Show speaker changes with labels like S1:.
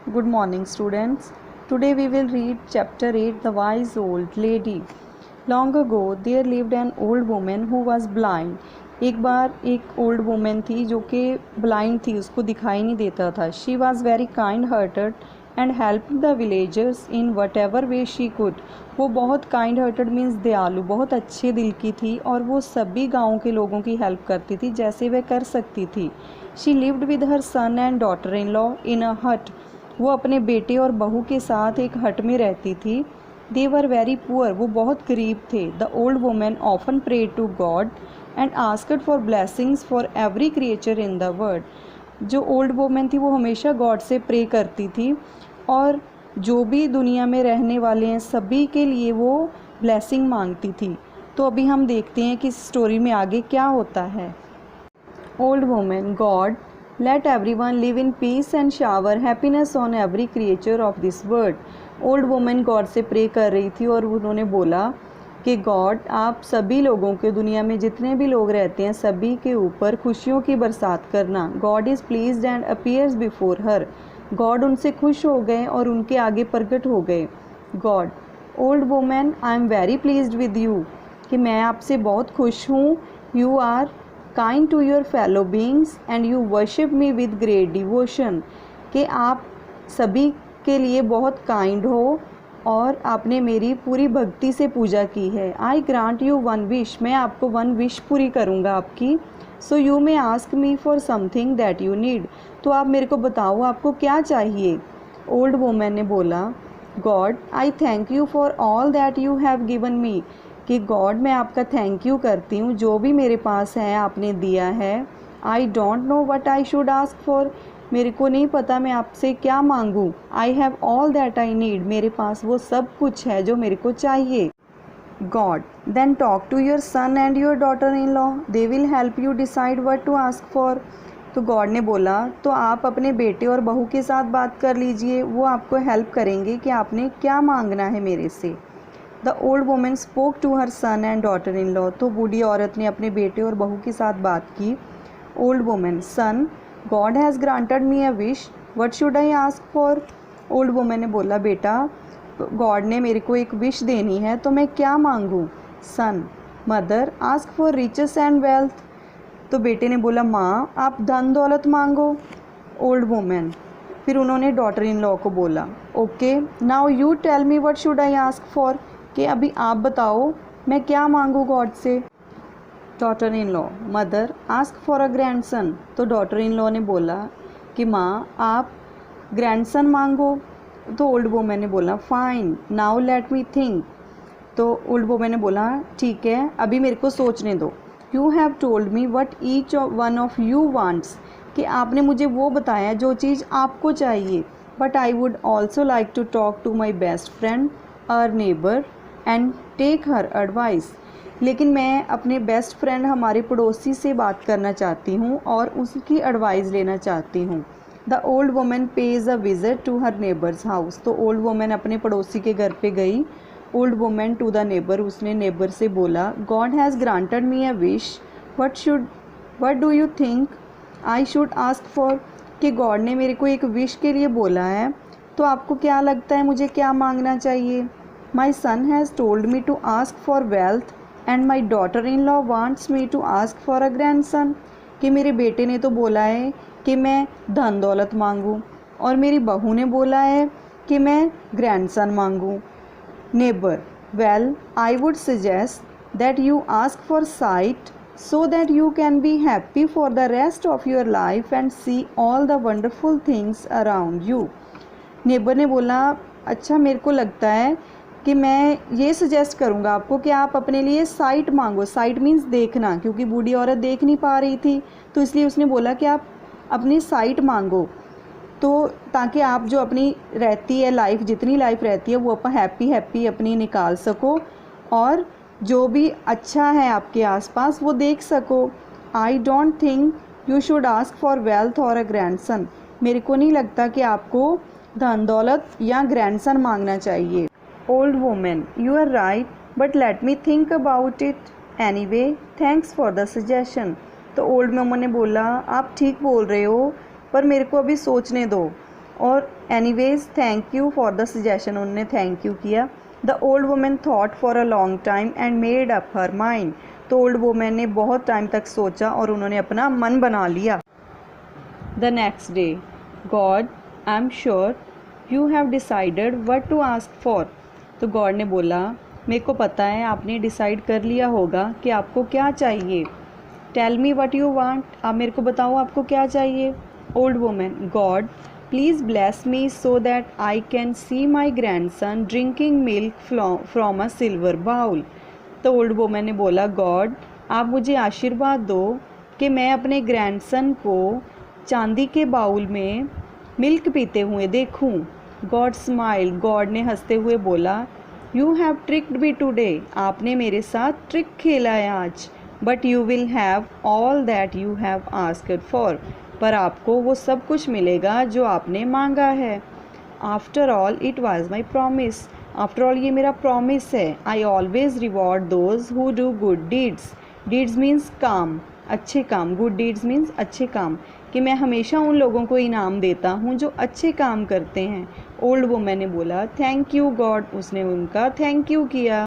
S1: Good morning, students. Today we will read chapter 8, The Wise Old Lady. Long ago, there lived an old woman who was blind. एक बार एक old women थी जो कि blind थी, उसको दिखाई नहीं देता था. She was very kind hearted and help the villagers in what ever way she could. वो बहुत काइंड हार्टेड मीन्स दयालु, बहुत अच्छे दिल की थी और वो सभी गाँव के लोगों की हेल्प करती थी जैसे वह कर सकती थी. She lived with her son and daughter in law in a hut. वो अपने बेटे और बहू के साथ एक हट में रहती थी. They were very poor. वो बहुत गरीब थे. The old women often prayed to God and asked for blessings for every creature in the world. जो ओल्ड वुमेन थी वो हमेशा गॉड से प्रे करती थी और जो भी दुनिया में रहने वाले हैं सभी के लिए वो ब्लेसिंग मांगती थी. तो अभी हम देखते हैं कि इस स्टोरी में आगे क्या होता है. Old women, God let everyone live in peace and shower happiness on every creature of this world. Old women God से प्रे कर रही थी और उन्होंने बोला कि गॉड आप सभी लोगों के, दुनिया में जितने भी लोग रहते हैं सभी के ऊपर खुशियों की बरसात करना. God is pleased and appears before her. God उनसे खुश हो गए और उनके आगे प्रकट हो गए. God, old women I am very pleased with you. कि मैं आपसे बहुत खुश हूँ. You are kind to your fellow beings and you worship me with great devotion. कि आप सभी के लिए बहुत काइंड हो और आपने मेरी पूरी भक्ति से पूजा की है. आई ग्रांट यू वन विश. मैं आपको वन विश पूरी करूँगा आपकी. So you may ask me for something that you need. तो आप मेरे को बताओ आपको क्या चाहिए. ओल्ड वुमेन ने बोला, God I thank you for all that you have given me. कि गॉड मैं आपका थैंक यू करती हूँ, जो भी मेरे पास है आपने दिया है. I don't know what I should ask for. मेरे को नहीं पता मैं आपसे क्या मांगूँ. I have all that I need. मेरे पास वो सब कुछ है जो मेरे को चाहिए. God, then talk to your son and your daughter in law. They will help you decide what to ask for. तो गॉड ने बोला तो आप अपने बेटे और बहू के साथ बात कर लीजिए, वो आपको हेल्प करेंगे कि आपने क्या मांगना है मेरे से. The old women spoke to her son and daughter in law. तो बूढ़ी औरत ने अपने बेटे और बहू के साथ बात की. Old women, son, God has granted me a wish, what should I ask for. Old women ने बोला, बेटा गॉड ने मेरे को एक विश देनी है तो मैं क्या मांगूँ. Son, mother, ask for riches and wealth. तो बेटे ने बोला, माँ आप धन दौलत मांगो. ओल्ड वुमेन, फिर उन्होंने डॉटर इन लॉ को बोला, okay now you tell me what should I ask for. कि अभी आप बताओ मैं क्या मांगूँ गॉड से. Daughter in law, mother, ask for a grandson. तो डॉटर इन लॉ ने बोला कि माँ आप ग्रैंडसन मांगो. तो ओल्ड वुमेन ने बोला, fine now let me think. तो ओल्ड वुमेन ने बोला, ठीक है अभी मेरे को सोचने दो. You have told me what each one of you wants. कि आपने मुझे वो बताया जो चीज़ आपको चाहिए. But I would also like to talk to my best friend और neighbour and take her advice. लेकिन मैं अपने बेस्ट फ्रेंड हमारे पड़ोसी से बात करना चाहती हूँ और उसकी एडवाइस लेना चाहती हूँ. The old women pays a visit to her neighbour's house. तो ओल्ड वुमेन अपने पड़ोसी के घर पे गई. Old women to the neighbour, उसने नेबर से बोला, God has granted me a wish, what do you think I should ask for. कि गॉड ने मेरे को एक विश के लिए बोला है तो आपको क्या लगता है मुझे क्या मांगना चाहिए. My son has told me to ask for wealth and my daughter in law wants me to ask for a grandson. कि मेरे बेटे ने तो बोला है कि मैं धन दौलत मांगूँ और मेरी बहू ने बोला है कि मैं ग्रैंडसन मांगूँ. Neighbour, well I would suggest that you ask for sight so that you can be happy for the rest of your life and see all the wonderful things around you. Neighbour ने बोला, अच्छा मेरे को लगता है कि मैं ये सजेस्ट करूँगा आपको कि आप अपने लिए साइट मांगो. साइट मीन्स देखना, क्योंकि बूढ़ी औरत देख नहीं पा रही थी तो इसलिए उसने बोला कि आप अपनी साइट मांगो. तो ताकि आप जो अपनी रहती है लाइफ, जितनी लाइफ रहती है वो आप हैप्पी अपनी निकाल सको और जो भी अच्छा है आपके आसपास वो देख सको. I don't think you should ask for wealth और अ ग्रैंडसन. मेरे को नहीं लगता कि आपको धन दौलत या ग्रैंडसन मांगना चाहिए. Old women, you are right but let me think about it anyway, thanks for the suggestion. तो ओल्ड वुमन ने बोला, आप ठीक बोल रहे हो पर मेरे को अभी सोचने दो और anyways thank you for the suggestion, उन्होंने थैंक यू किया। The old women thought for a long time and made up her mind, तो ओल्ड वुमेन ने बहुत टाइम तक सोचा और उन्होंने अपना मन बना लिया। The next day, God I am sure you have decided what to ask for, तो गॉड ने बोला मेरे को पता है आपने डिसाइड कर लिया होगा कि आपको क्या चाहिए। Tell me what you want, आप मेरे को बताओ आपको क्या चाहिए। Old women, God please bless me so that I can see my grandson drinking milk from a silver bowl, तो ओल्ड वुमेन ने बोला गॉड आप मुझे आशीर्वाद दो कि मैं अपने ग्रैंडसन को चांदी के बाउल में मिल्क पीते हुए देखूं। गॉड स्माइल, गॉड ने हंसते हुए बोला you have tricked me today, आपने मेरे साथ ट्रिक खेला है आज, but you will have all that you have asked for, पर आपको वो सब कुछ मिलेगा जो आपने मांगा है। After all it was my promise, after all ये मेरा प्रॉमिस है। I always reward those who do good deeds, deeds means काम, अच्छे काम, गुड डीड्स मीन्स अच्छे काम, कि मैं हमेशा उन लोगों को इनाम देता हूँ जो अच्छे काम करते हैं। ओल्ड वुमेन ने बोला थैंक यू गॉड, उसने उनका थैंक यू किया।